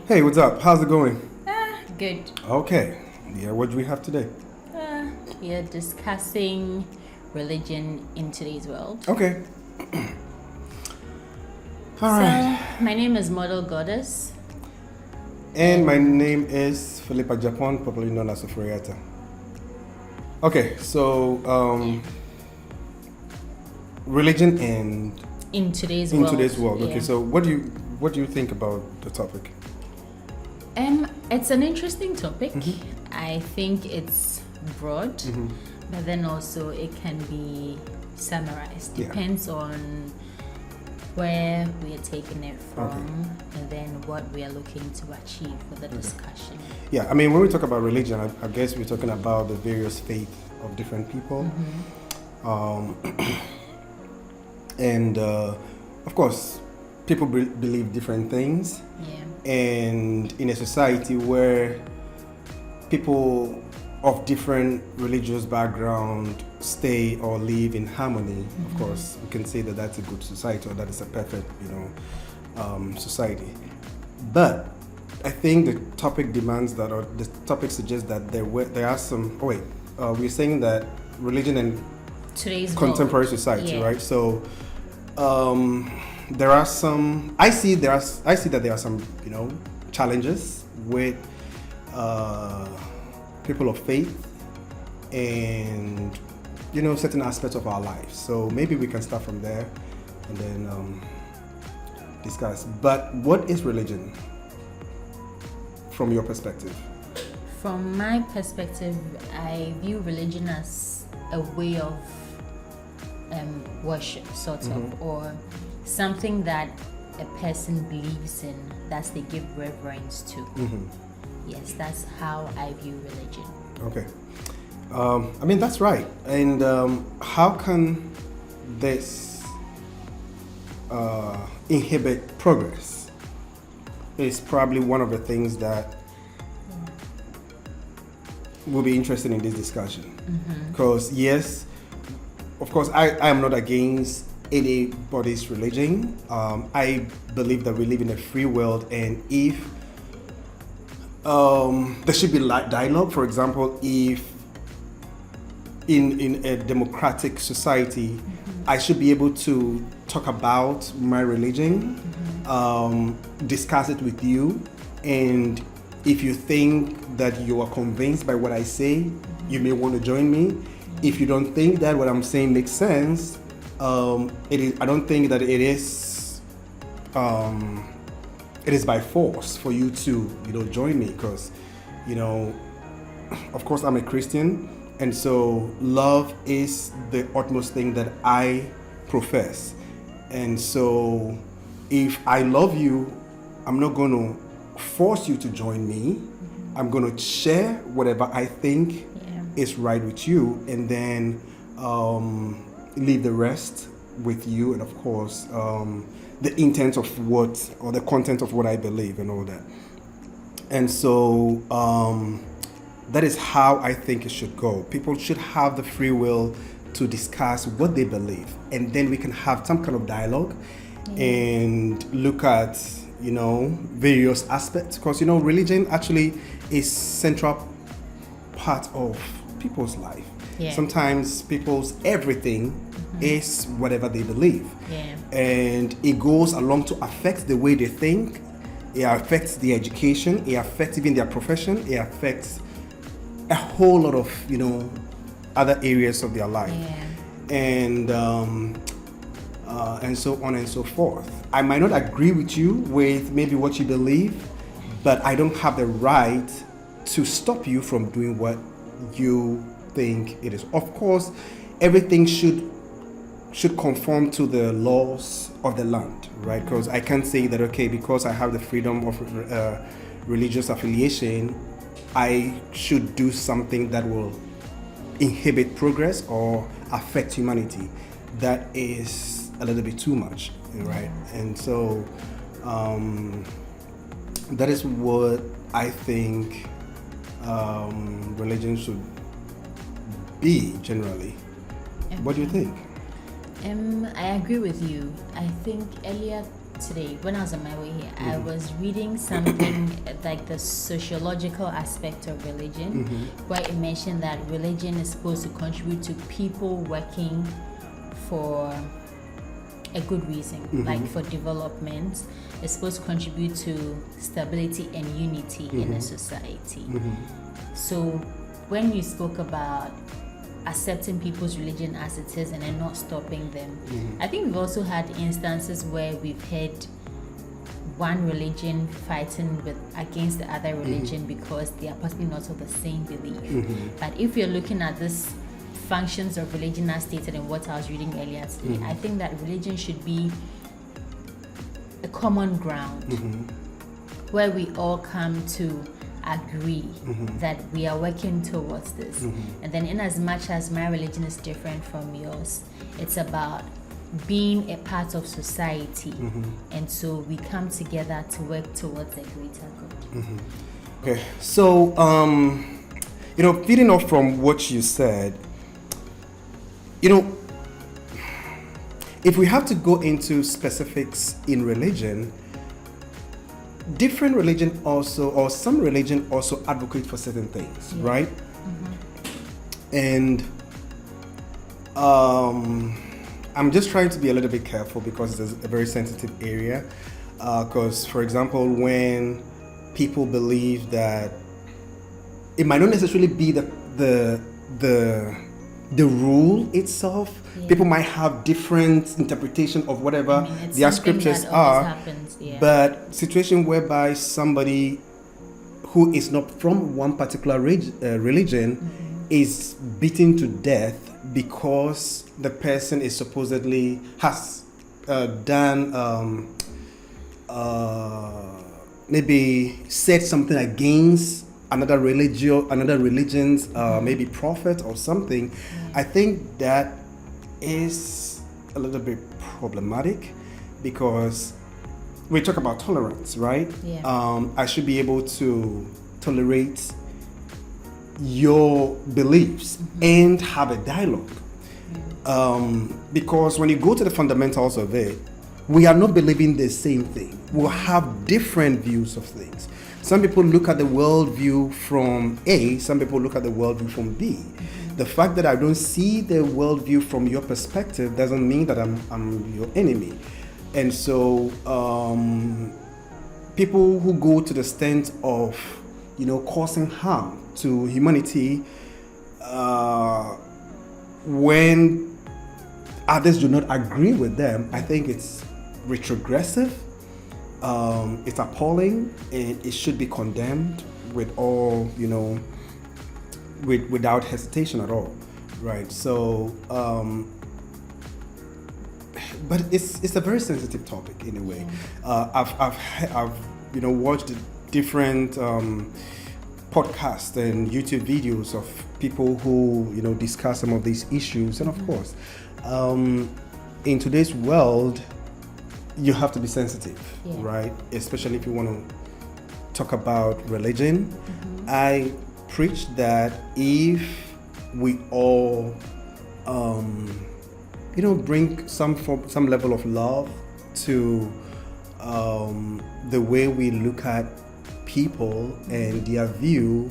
Hey, what's up? How's it going? Good. Okay. Yeah, what do we have today? We are discussing religion in today's world. Okay. All right. My name is Model Goddess. And my name is Philippa Japon, popularly known as Sofriata. Okay, so religion and In today's in world. today's world. Okay, Yeah. so what do you think about the topic? It's an interesting topic. Mm-hmm. I think it's broad, but then also it can be summarized. Yeah. Depends on where we are taking it from and then what we are looking to achieve with the discussion. Yeah, I mean, when we talk about religion, I guess we're talking about the various faith of different people. And of course, people believe different things. Yeah. And in a society where people of different religious background stay or live in harmony, of course, we can say that that's a good society or that is a perfect, society. But I think the topic demands that, or the topic suggests that there are some. We're saying that religion and Today's contemporary world. society, Yeah. right? So there are some. I see that there are some, challenges with people of faith and certain aspects of our lives. So maybe we can start from there and then discuss. But what is religion from your perspective? From my perspective, I view religion as a way of worship, sort of, or something that a person believes in, that they give reverence to. Yes, that's how I view religion. Okay. I mean, that's right. And how can this inhibit progress? Is probably one of the things that will be interested in this discussion. Because yes, of course, I am not against anybody's religion. I believe that we live in a free world, and if there should be dialogue. For example, if in a democratic society, I should be able to talk about my religion, discuss it with you, and if you think that you are convinced by what I say, you may want to join me. If you don't think that what I'm saying makes sense, I don't think that it is by force for you to join me, because of course I'm a Christian, and so love is the utmost thing that I profess. And so if I love you, I'm not going to force you to join me. I'm going to share whatever I think is right with you, and then leave the rest with you, and of course the intent of what, or the content of what I believe and all that. And so that is how I think it should go. People should have the free will to discuss what they believe, and then we can have some kind of dialogue and look at various aspects, because religion actually is central part of people's life. Sometimes people's everything is whatever they believe, and it goes along to affect the way they think. It affects their education, it affects even their profession, it affects a whole lot of other areas of their life, and so on and so forth. I might not agree with you with maybe what you believe, but I don't have the right to stop you from doing what you think it is. Of course, everything should conform to the laws of the land, right? Because I can't say that, okay, because I have the freedom of religious affiliation, I should do something that will inhibit progress or affect humanity. That is a little bit too much, right? And so that is what I think religion should be generally. What do you think? I agree with you. I think earlier today when I was on my way here, I was reading something like the sociological aspect of religion, where it mentioned that religion is supposed to contribute to people working for a good reason, like for development. It's supposed to contribute to stability and unity in a society. So when you spoke about accepting people's religion as it is and then not stopping them, I think we've also had instances where we've had one religion fighting against the other religion because they are possibly not of the same belief. But if you're looking at this functions of religion as stated in what I was reading earlier today, I think that religion should be a common ground where we all come to agree that we are working towards this. And then in as much as my religion is different from yours, it's about being a part of society. And so we come together to work towards a greater good. Okay, so feeding off from what you said, if we have to go into specifics in religion, different religion also, or some religion also advocate for certain things, right? And I'm just trying to be a little bit careful because it's a very sensitive area. Because, for example, when people believe that it might not necessarily be the rule itself. People might have different interpretation of whatever their scriptures are. But situation whereby somebody who is not from one particular religion is beaten to death because the person is supposedly has done maybe said something against another religion's maybe prophet or something. I think that is a little bit problematic because we talk about tolerance, right? I should be able to tolerate your beliefs and have a dialogue, because when you go to the fundamentals of it, we are not believing the same thing. We'll have different views of things. Some people look at the worldview from A, some people look at the worldview from B. The fact that I don't see the worldview from your perspective doesn't mean that I'm your enemy. And so people who go to the extent of, causing harm to humanity when others do not agree with them, I think it's retrogressive. It's appalling, and it should be condemned with all, without hesitation at all, right? So, but it's a very sensitive topic in a way. I've watched different podcasts and YouTube videos of people who discuss some of these issues, and of course, in today's world, you have to be sensitive, right? Especially if you want to talk about religion. I preach that if we all, bring some level of love to the way we look at people and their view,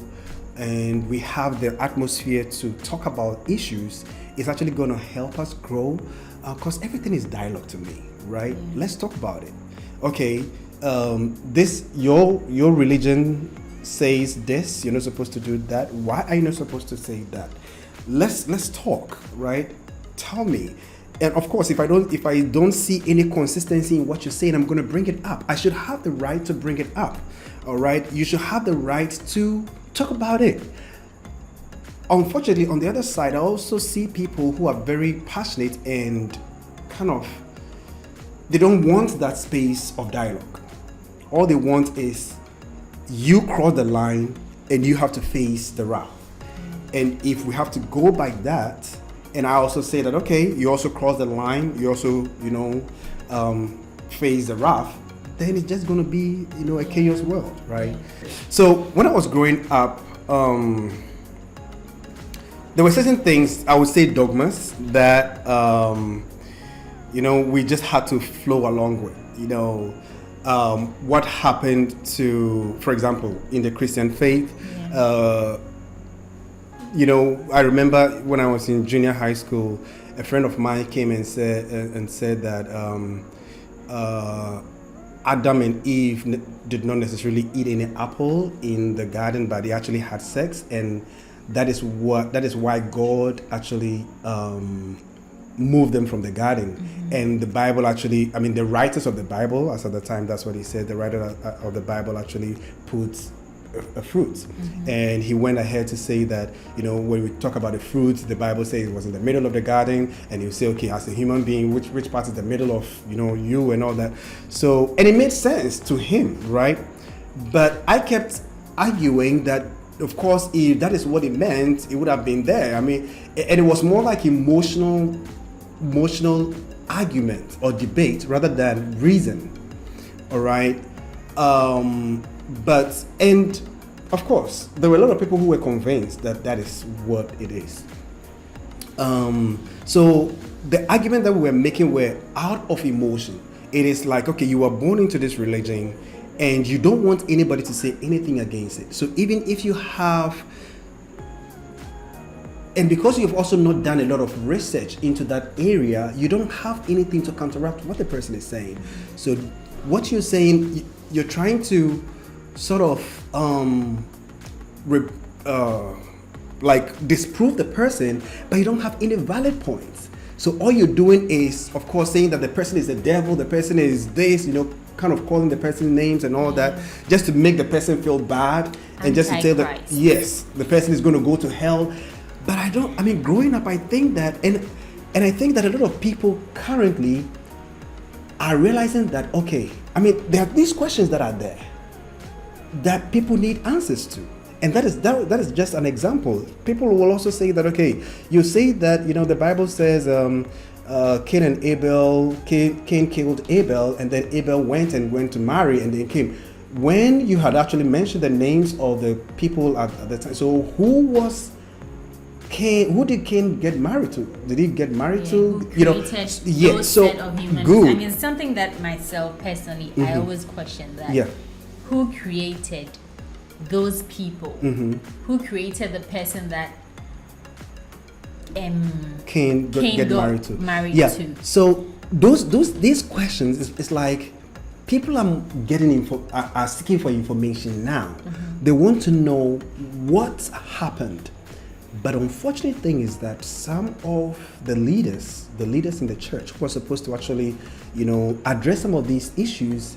and we have the atmosphere to talk about issues, it's actually going to help us grow. Because everything is dialogue to me, right? Let's talk about it. Okay, your religion says this. You're not supposed to do that. Why are you not supposed to say that? Let's talk, right? Tell me. And of course, if I don't see any consistency in what you're saying, I'm going to bring it up. I should have the right to bring it up. All right, you should have the right to talk about it. Unfortunately, on the other side, I also see people who are very passionate and they don't want that space of dialogue. All they want is you cross the line and you have to face the wrath. And if we have to go by that, and I also say that, okay, you also cross the line, you also, face the wrath, then it's just going to be, a chaos world, right? So when I was growing up, there were certain things, I would say dogmas, that, we just had to flow along with. what happened to, for example, in the Christian faith. I remember when I was in junior high school, a friend of mine came and said that Adam and Eve did not necessarily eat any apple in the garden, but they actually had sex, and that is why God actually moved them from the garden. Mm-hmm. And the Bible actually, the writers of the Bible, as at the time, that's what he said, the writer of the Bible actually puts a fruit. Mm-hmm. And he went ahead to say that, when we talk about the fruit, the Bible says it was in the middle of the garden, and you say, okay, as a human being, which part is the middle of, you and all that. So, and it made sense to him, right? But I kept arguing that, of course, if that is what it meant, it would have been there. And it was more like emotional argument or debate rather than reason. All right. And of course, there were a lot of people who were convinced that that is what it is. So the argument that we were making were out of emotion. It is like, okay, you were born into this religion and you don't want anybody to say anything against it. So even if you have, and because you've also not done a lot of research into that area, you don't have anything to counteract what the person is saying. So what you're saying, you're trying to sort of disprove the person, but you don't have any valid points. So all you're doing is, of course, saying that the person is the devil, the person is this, kind of calling the person names and all that, just to make the person feel bad and just to tell that, yes, the person is going to go to hell. But growing up, I think that, and I think that a lot of people currently are realizing that, okay, there are these questions that are there that people need answers to. And that is just an example. People will also say that, okay, you say that, the Bible says Cain and Abel, Cain killed Abel, and then Abel went to marry, and then came. When you had actually mentioned the names of the people at the time, so who did Cain get married to? Did he get married to? Those set of human good. beings. Something that myself personally, I always question that. Yeah. Who created those people? Mm-hmm. Who created the person that Cain got married to? So these questions, it's like people are seeking for information now. Mm-hmm. They want to know what happened. But unfortunate thing is that some of the leaders in the church who are supposed to actually, address some of these issues,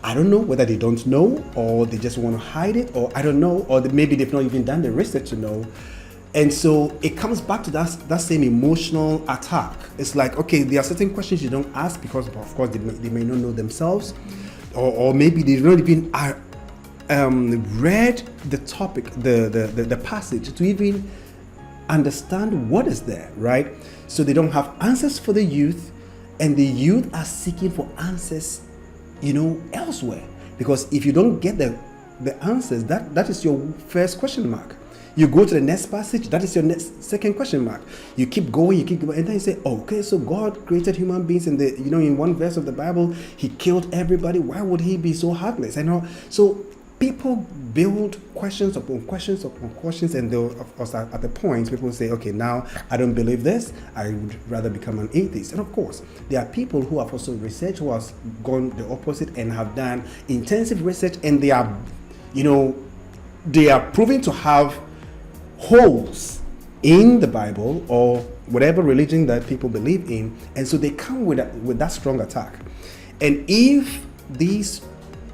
I don't know whether they don't know or they just want to hide it, or I don't know, or maybe they've not even done the research to know. And so it comes back to that same emotional attack. It's like, okay, there are certain questions you don't ask because, of course, they may not know themselves, or maybe they've not even read the topic, the passage to even understand what is there, right? So they don't have answers for the youth, and the youth are seeking for answers, elsewhere. Because if you don't get the answers, that is your first question mark. You go to the next passage, that is your second question mark. You keep going, and then you say, okay, so God created human beings, and in one verse of the Bible, He killed everybody. Why would He be so heartless? So people build questions upon questions upon questions, and of course, at the point, people say, okay, now I don't believe this, I would rather become an atheist. And of course, there are people who have also researched, who have gone the opposite and have done intensive research, and they are proven to have holes in the Bible or whatever religion that people believe in, and so they come with that strong attack. And if these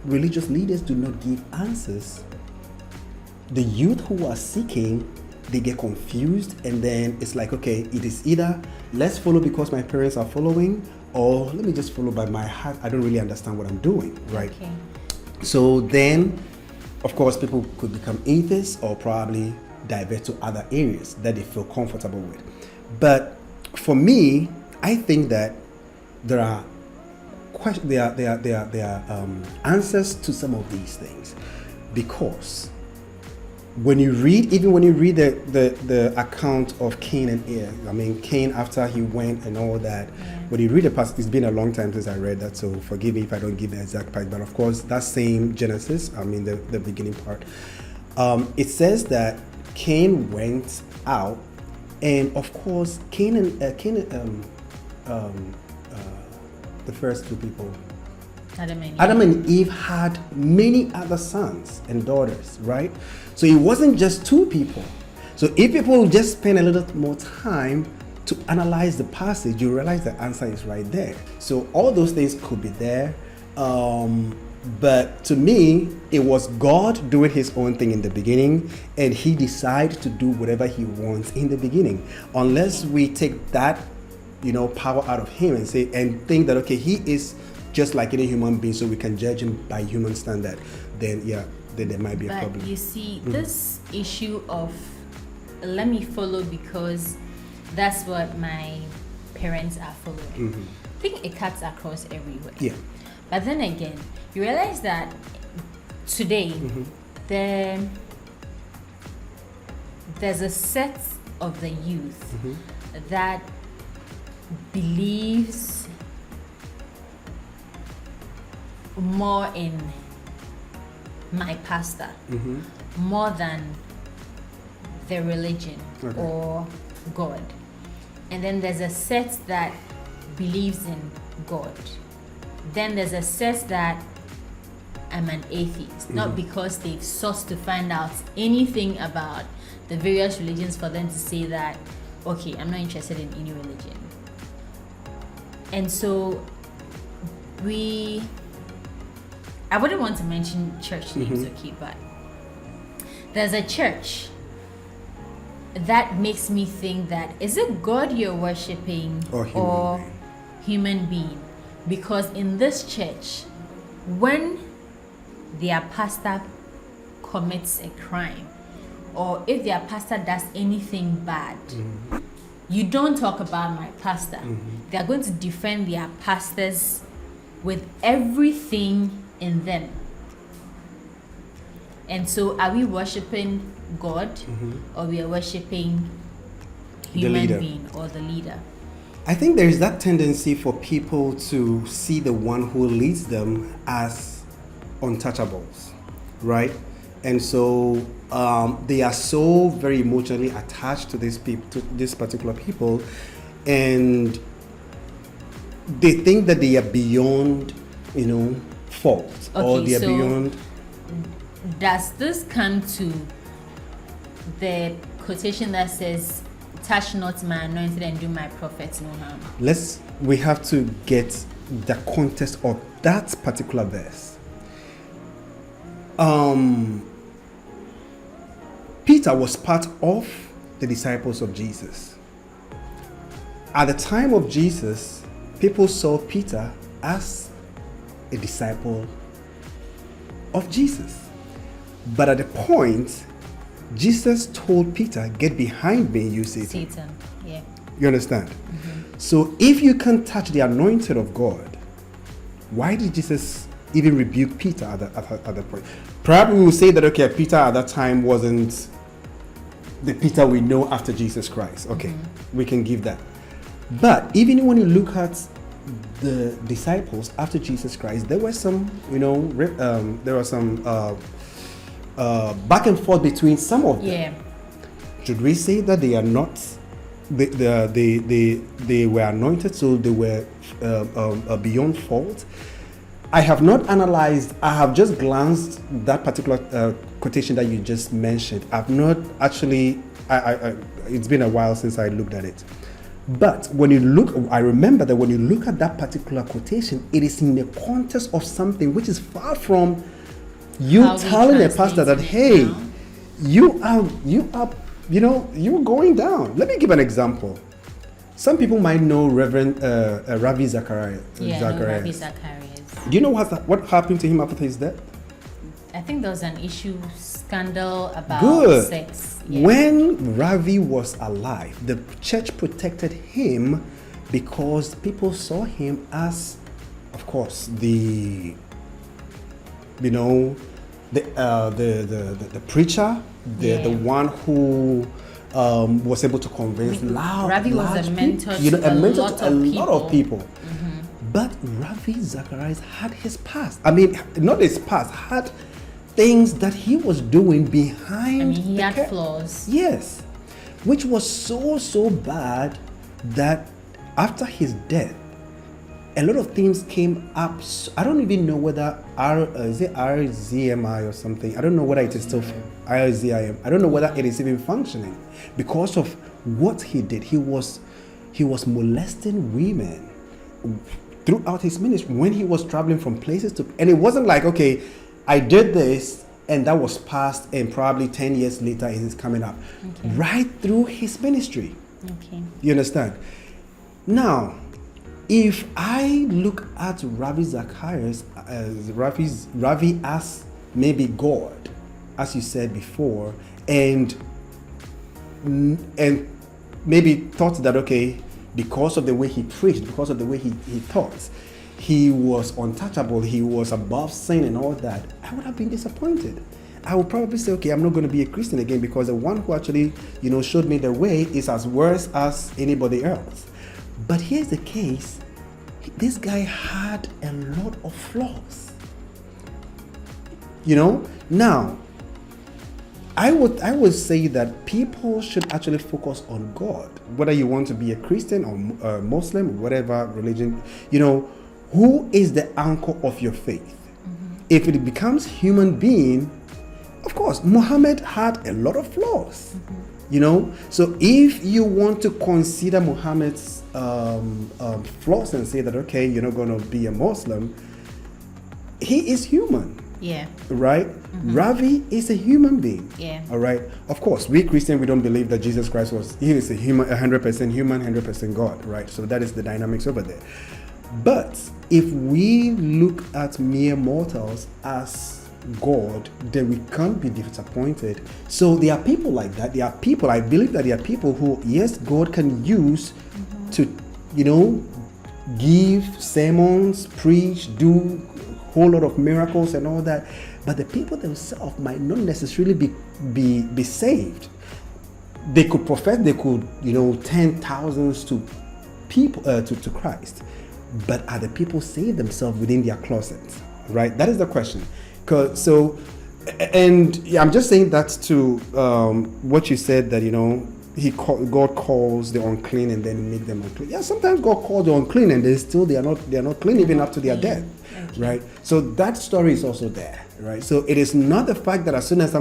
religious leaders do not give answers, the youth who are seeking, they get confused, and then it's like, okay, it is either let's follow because my parents are following, or let me just follow by my heart. I don't really understand what I'm doing, right? Okay. So then, of course, people could become atheists or probably divert to other areas that they feel comfortable with. But for me, I think that there are answers to some of these things, because when you read the account of Cain and Abel, I mean Cain after he went and all that, when you read the past, it's been a long time since I read that, so forgive me if I don't give the exact part, but of course that same Genesis, I mean the beginning part, it says that Cain went out, and of course the first two people, Adam and Eve had many other sons and daughters, right? So it wasn't just two people. So if people would just spend a little more time to analyze the passage, you realize the answer is right there. So all those things could be there. But to me, it was God doing his own thing in the beginning, and he decided to do whatever he wants in the beginning. Unless we take that, power out of him and think that, okay, he is just like any human being, so we can judge him by human standard, then there might be a problem. But you see, this issue of let me follow because that's what my parents are following. I think it cuts across everywhere. Yeah. But then again, you realize that today there's a set of the youth that believes more in my pastor more than the religion or God. And then there's a set that believes in God. Then there's a set that I'm an atheist, not because they've sought to find out anything about the various religions for them to say that, okay, I'm not interested in any religion. And so I wouldn't want to mention church names, okay, but there's a church that makes me think that, is it God you're worshiping or human being? Because in this church, when their pastor commits a crime, or if their pastor does anything bad, you don't talk about my pastor. They are going to defend their pastors with everything in them. And so are we worshiping God or we are worshiping human being or the leader? I think there is that tendency for people to see the one who leads them as untouchables, right? And so they are so very emotionally attached to these people, to this particular people, and they think that they are beyond, fault, or they are beyond. Does this come to the quotation that says, "Touch not my anointed and do my prophets no harm"? We have to get the context of that particular verse. Peter was part of the disciples of Jesus. At the time of Jesus, people saw Peter as a disciple of Jesus. But at the point, Jesus told Peter, "Get behind me, you Satan." Satan, yeah. You understand? So if you can touch the anointed of God, why did Jesus even rebuke Peter at that point? Perhaps we will say that, okay, Peter at that time wasn't the Peter we know after Jesus Christ. Okay, we can give that. But even when you look at the disciples after Jesus Christ, there were some, back and forth between some of them. Yeah. Should we say that they are not? They were anointed, so they were beyond fault. I have not analyzed. I have just glanced that particular quotation that you just mentioned. I've not actually. It's been a while since I looked at it. But when you look, I remember that when you look at that particular quotation, it is in the context of something which is far from you telling a pastor that, hey, you're going down. Let me give an example. Some people might know Reverend Ravi Zacharias. Ravi Zacharias. Do you know what happened to him after his death? I think there was an scandal about sex. Yeah. When Ravi was alive, the church protected him because people saw him as, of course, the the preacher, the one who was able to convince Ravi was a mentor people, to a mentor lot to a of lot of people. people. But Ravi Zacharias had his past. I mean, not his past, had things that he was doing behind. I mean, he had flaws. Yes, which was so bad that after his death, a lot of things came up. I don't even know whether is it RZMI or something. I don't know whether it is still RZIM. I don't know whether it is even functioning because of what he did. He was molesting women throughout his ministry when he was traveling from places to, and it wasn't like, okay, I did this and that was past and probably 10 years later it is coming up. Okay. Right through his ministry. Okay. You understand? Now, if I look at Ravi Zacharias as Ravi as maybe God, as you said before, and maybe thought that, okay, because of the way he preached, because of the way he taught, he was untouchable, he was above sin and all that, I would have been disappointed. I would probably say, okay, I'm not going to be a Christian again because the one who actually, showed me the way is as worse as anybody else. But here's the case. This guy had a lot of flaws. Now, I would say that people should actually focus on God, whether you want to be a Christian or Muslim, whatever religion, who is the anchor of your faith? Mm-hmm. If it becomes human being, of course, Muhammad had a lot of flaws, So if you want to consider Muhammad's flaws and say that, okay, you're not going to be a Muslim, he is human. Yeah. Right? Mm-hmm. Ravi is a human being. Yeah. All right. Of course, we Christians, we don't believe that Jesus Christ he is a human, 100% human, 100% God. Right? So that is the dynamics over there. But if we look at mere mortals as God, then we can't be disappointed. So there are people like that. There are people, I believe that there are people who, yes, God can use to, give sermons, preach, do whole lot of miracles and all that, but the people themselves might not necessarily be saved. They could profess, they could turn thousands to people to Christ, but are the people saved themselves within their closets? Right? That is the question. I'm just saying that to what you said, that God calls the unclean and then make them unclean. Yeah, sometimes God calls the unclean and they are not clean even up to their death. Okay. Right? So that story is also there, right? So it is not the fact that as soon as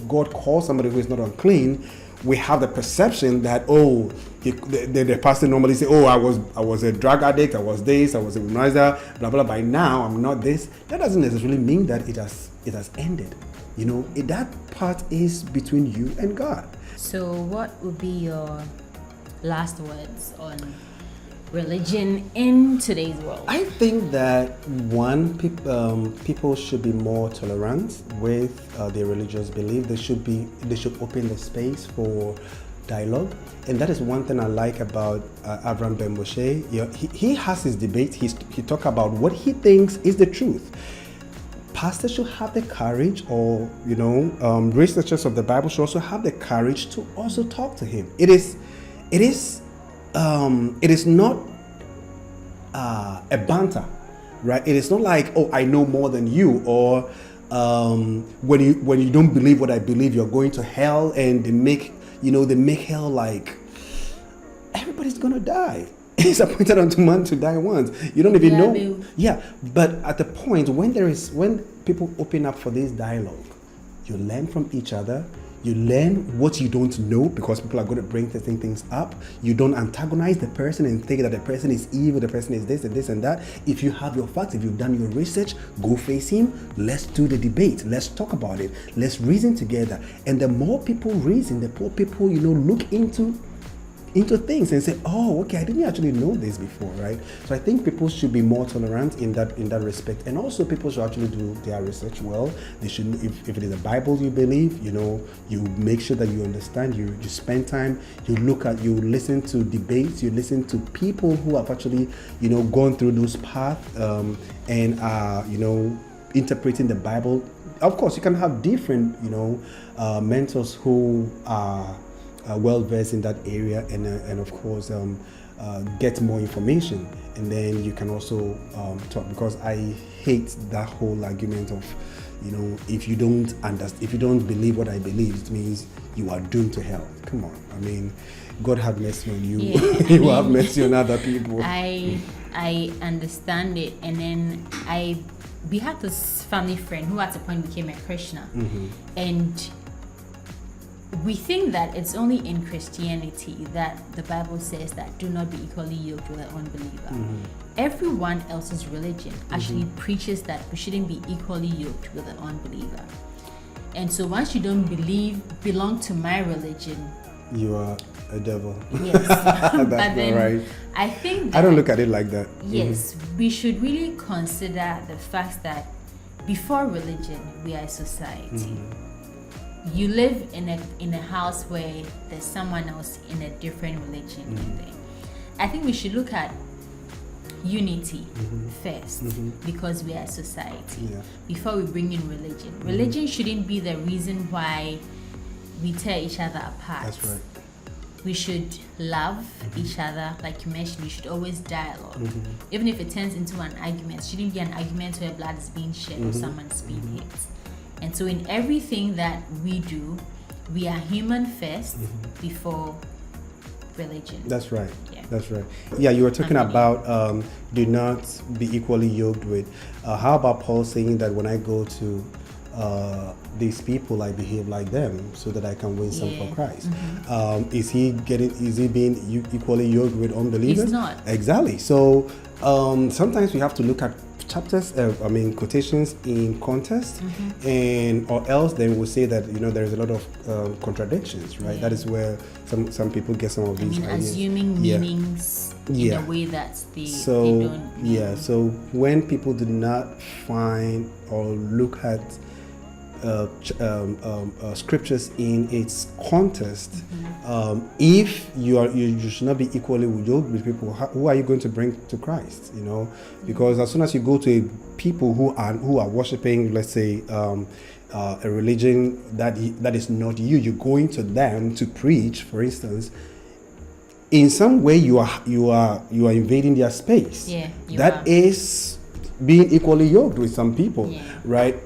God calls somebody who is not unclean, we have the perception that, the pastor normally say, I was a drug addict, I was this, I was a womanizer, blah blah. By now I'm not this. That doesn't necessarily mean that it has ended. That part is between you and God. So what would be your last words on religion in today's world? I think that people should be more tolerant with their religious belief. They should open the space for dialogue, and that is one thing I like about Avram Ben Moshe. He has his debate. He talk about what he thinks is the truth. Pastors should have the courage, or researchers of the Bible should also have the courage to also talk to him. It is not a banter, right? It is not like, I know more than you, or when you don't believe what I believe, you're going to hell, and they make hell like everybody's gonna die. It's appointed unto man to die once. You don't even know. Yeah, but at the point when people open up for this dialogue, you learn from each other. You learn what you don't know, because people are going to bring things up. You don't antagonize the person and think that the person is evil, the person is this and this and that. If you have your facts, if you've done your research, go face him. Let's do the debate. Let's talk about it. Let's reason together. And the more people reason, the more people, look into things and say, okay, I didn't actually know this before, right? So I think people should be more tolerant in that respect, and also people should actually do their research well. They should, if it is a Bible you believe, you make sure that you understand. You spend time. You listen to debates. You listen to people who have actually, gone through those paths and are, interpreting the Bible. Of course, you can have different, mentors who are well versed in that area, and of course, get more information, and then you can also talk. Because I hate that whole argument of, if you don't understand, if you don't believe what I believe, it means you are doomed to hell. Come on, I mean, God have mercy on you. Yeah, He will have mercy on other people. I understand it, and then we had this family friend who at a point became a Krishna, and we think that it's only in Christianity that the Bible says that do not be equally yoked with an unbeliever. Everyone else's religion actually preaches that we shouldn't be equally yoked with an unbeliever. And so once you don't belong to my religion, you are a devil. Yes. That's but then not right. I think that, I don't look at it like that. Yes, we should really consider the fact that before religion, we are a society. You live in a house where there's someone else in a different religion in there. I think we should look at unity first, because we are a society, before we bring in religion. Religion shouldn't be the reason why we tear each other apart. That's right. We should love each other, like you mentioned. We should always dialogue, even if it turns into an argument. It shouldn't be an argument where blood is being shed or someone's being hit. And so in everything that we do, we are human first before religion. That's right. Yeah. That's right. Yeah, you were talking about do not be equally yoked with. How about Paul saying that when I go to these people, I behave like them so that I can win some for Christ? Is he being equally yoked with unbelievers? He's not. Exactly. So sometimes we have to look at chapters, quotations in context, and or else then we'll say that there's a lot of contradictions, right? That is where some people get some of these ideas. Assuming meanings in a way that they don't mean. Yeah, so when people do not find or look at scriptures in its context, if you should not be equally yoked with people, who are you going to bring to Christ? Because as soon as you go to people who are worshiping, let's say, a religion that is not you're going to them to preach, for instance. In some way, you are invading their space. Yeah, that is being equally yoked with some people, right?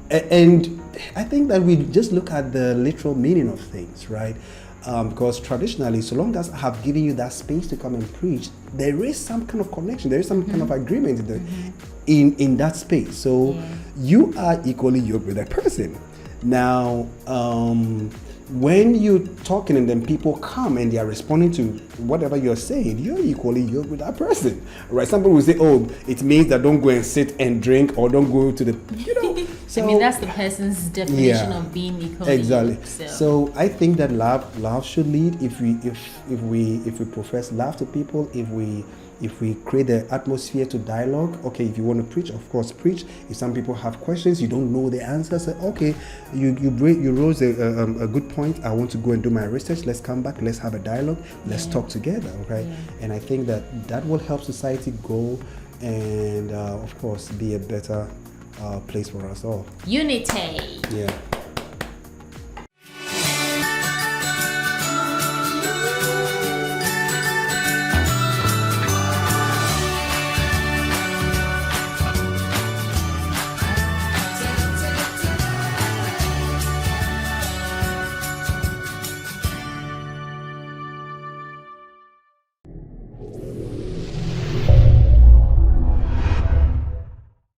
And I think that we just look at the literal meaning of things, right? Because traditionally, so long as I have given you that space to come and preach, there is some kind of connection, there is some kind of agreement in that space. So you are equally yoked with that person. Now, when you're talking and then people come and they are responding to whatever you're saying, you're equally yoked with that person, right? Some people will say, oh, it means that don't go and sit and drink or don't go to the, So, that's the person's definition of being equally exactly. yoked, So I think that love should lead. If we profess love to people, if we create the atmosphere to dialogue. Okay, if you want to preach, of course preach. If some people have questions, you don't know the answer, say, okay, you rose a good point. I want to go and do my research. Let's come back. Let's have a dialogue. Let's talk together. Okay, and I think that will help society go and of course be a better place for us all. Unity. Yeah.